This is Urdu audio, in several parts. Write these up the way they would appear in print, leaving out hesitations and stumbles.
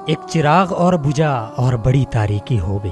ایک چراغ اور بجھا اور بڑی تاریکی ہو گئی۔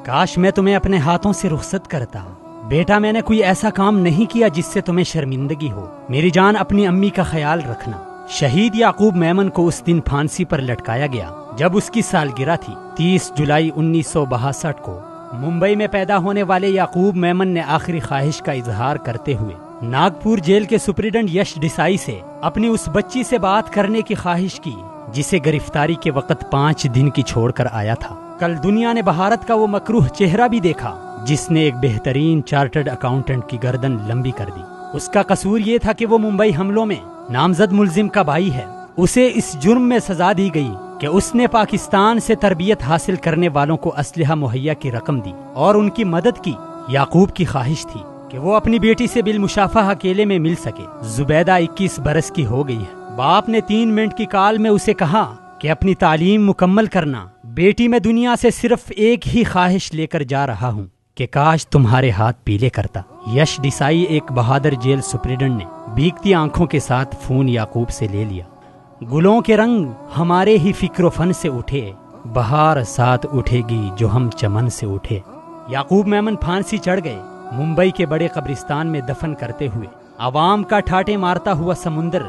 کاش میں تمہیں اپنے ہاتھوں سے رخصت کرتا۔ بیٹا میں نے کوئی ایسا کام نہیں کیا جس سے تمہیں شرمندگی ہو۔ میری جان اپنی امی کا خیال رکھنا۔ شہید یعقوب میمن کو اس دن پھانسی پر لٹکایا گیا جب اس کی سالگرہ تھی۔ 30 جولائی 1962 کو ممبئی میں پیدا ہونے والے یعقوب میمن نے آخری خواہش کا اظہار کرتے ہوئے ناگپور جیل کے سپرنٹنڈنٹ یش دیسائی سے اپنی اس بچی سے بات کرنے کی خواہش کی جسے گرفتاری کے وقت 5 دن کی چھوڑ کر آیا تھا۔ کل دنیا نے بھارت کا وہ مکروہ چہرہ بھی دیکھا جس نے ایک بہترین چارٹرڈ اکاؤنٹنٹ کی گردن لمبی کر دی۔ اس کا قصور یہ تھا کہ وہ ممبئی حملوں میں نامزد ملزم کا بھائی ہے۔ اسے اس جرم میں سزا دی گئی کہ اس نے پاکستان سے تربیت حاصل کرنے والوں کو اسلحہ مہیا کی رقم دی اور ان کی مدد کی۔ یعقوب کی خواہش تھی کہ وہ اپنی بیٹی سے بالمشافہ اکیلے میں مل سکے۔ زبیدہ 21 برس کی ہو گئی ہے۔ باپ نے 3 منٹ کی کال میں اسے کہا کہ اپنی تعلیم مکمل کرنا۔ بیٹی میں دنیا سے صرف ایک ہی خواہش لے کر جا رہا ہوں کہ کاش تمہارے ہاتھ پیلے کرتا۔ یش دیسائی ایک بہادر جیل سپرنٹنڈنٹ نے بھیگتی آنکھوں کے ساتھ فون یعقوب سے لے لیا۔ گلوں کے رنگ ہمارے ہی فکر و فن سے اٹھے، بہار ساتھ اٹھے گی جو ہم چمن سے اٹھے۔ یعقوب میمن پھانسی چڑھ گئے۔ ممبئی کے بڑے قبرستان میں دفن کرتے ہوئے عوام کا ٹھاٹے مارتا ہوا سمندر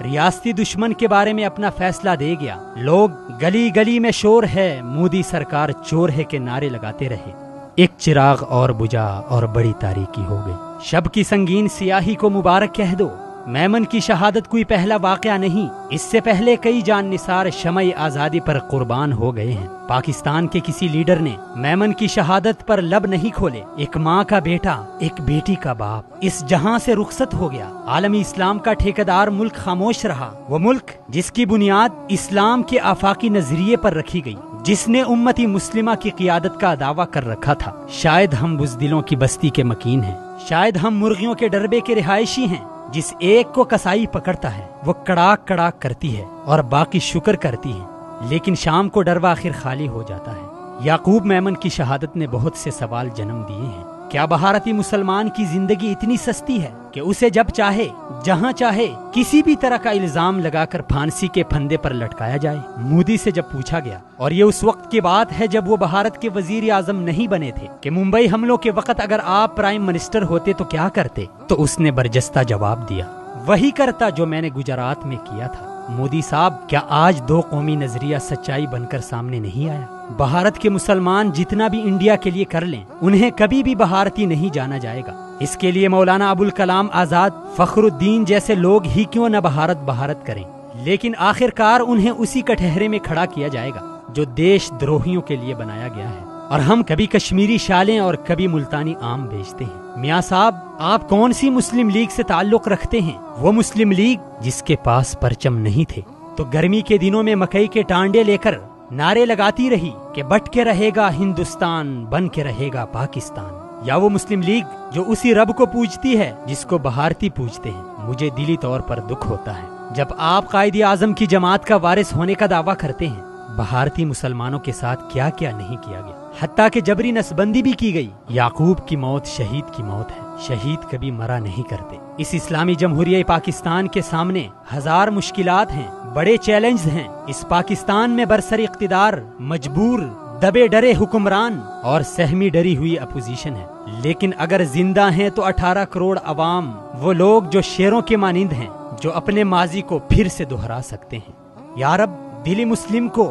ریاستی دشمن کے بارے میں اپنا فیصلہ دے گیا۔ لوگ گلی گلی میں شور ہے، مودی سرکار چور ہے کے نعرے لگاتے رہے۔ ایک چراغ اور بجھا اور بڑی تاریکی ہو گئی۔ شب کی سنگین سیاہی کو مبارک کہہ دو۔ میمن کی شہادت کوئی پہلا واقعہ نہیں، اس سے پہلے کئی جان نثار شمع آزادی پر قربان ہو گئے ہیں۔ پاکستان کے کسی لیڈر نے میمن کی شہادت پر لب نہیں کھولے۔ ایک ماں کا بیٹا، ایک بیٹی کا باپ اس جہاں سے رخصت ہو گیا۔ عالمی اسلام کا ٹھیکیدار ملک خاموش رہا، وہ ملک جس کی بنیاد اسلام کے آفاقی نظریے پر رکھی گئی، جس نے امتی مسلمہ کی قیادت کا دعویٰ کر رکھا تھا۔ شاید ہم بزدلوں کی بستی کے مکین ہیں، شاید ہم مرغیوں کے ڈربے کے رہائشی ہیں۔ جس ایک کو کسائی پکڑتا ہے وہ کڑاک کڑاک کرتی ہے اور باقی شکر کرتی ہے، لیکن شام کو ڈروا آخر خالی ہو جاتا ہے۔ یعقوب میمن کی شہادت نے بہت سے سوال جنم دیے ہیں۔ کیا بھارتی مسلمان کی زندگی اتنی سستی ہے کہ اسے جب چاہے جہاں چاہے کسی بھی طرح کا الزام لگا کر پھانسی کے پھندے پر لٹکایا جائے؟ مودی سے جب پوچھا گیا، اور یہ اس وقت کی بات ہے جب وہ بھارت کے وزیر اعظم نہیں بنے تھے، کہ ممبئی حملوں کے وقت اگر آپ پرائم منسٹر ہوتے تو کیا کرتے، تو اس نے برجستہ جواب دیا، وہی کرتا جو میں نے گجرات میں کیا تھا۔ مودی صاحب، کیا آج 2 قومی نظریہ سچائی بن کر سامنے نہیں آیا؟ بھارت کے مسلمان جتنا بھی انڈیا کے لیے کر لیں، انہیں کبھی بھی بھارتی نہیں جانا جائے گا۔ اس کے لیے مولانا ابوالکلام آزاد، فخر الدین جیسے لوگ ہی کیوں نہ بھارت کریں، لیکن آخرکار انہیں اسی کٹہرے میں کھڑا کیا جائے گا جو دیش دروہیوں کے لیے بنایا گیا ہے۔ اور ہم کبھی کشمیری شالیں اور کبھی ملتانی آم بیچتے ہیں۔ میاں صاحب، آپ کون سی مسلم لیگ سے تعلق رکھتے ہیں؟ وہ مسلم لیگ جس کے پاس پرچم نہیں تھے تو گرمی کے دنوں میں مکئی کے ٹانڈے لے کر نعرے لگاتی رہی کہ بٹ کے رہے گا ہندوستان، بن کے رہے گا پاکستان؟ یا وہ مسلم لیگ جو اسی رب کو پوجتی ہے جس کو بھارتی پوجتے ہیں؟ مجھے دلی طور پر دکھ ہوتا ہے جب آپ قائد اعظم کی جماعت کا وارث ہونے کا دعویٰ کرتے ہیں۔ بھارتی مسلمانوں کے ساتھ کیا کیا نہیں کیا گیا، حتیٰ کہ جبری نسبندی بھی کی گئی۔ یعقوب کی موت شہید کی موت ہے، شہید کبھی مرا نہیں کرتے۔ اس اسلامی جمہوریہ پاکستان کے سامنے ہزار مشکلات ہیں، بڑے چیلنجز ہیں۔ اس پاکستان میں برسر اقتدار مجبور، دبے ڈرے حکمران اور سہمی ڈری ہوئی اپوزیشن ہے، لیکن اگر زندہ ہیں تو 18 کروڑ عوام، وہ لوگ جو شیروں کے مانند ہیں، جو اپنے ماضی کو پھر سے دہرا سکتے ہیں۔ یا رب، دل مسلم کو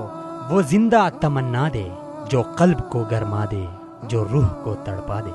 وہ زندہ تمنا دے جو قلب کو گرما دے، جو روح کو تڑپا دے۔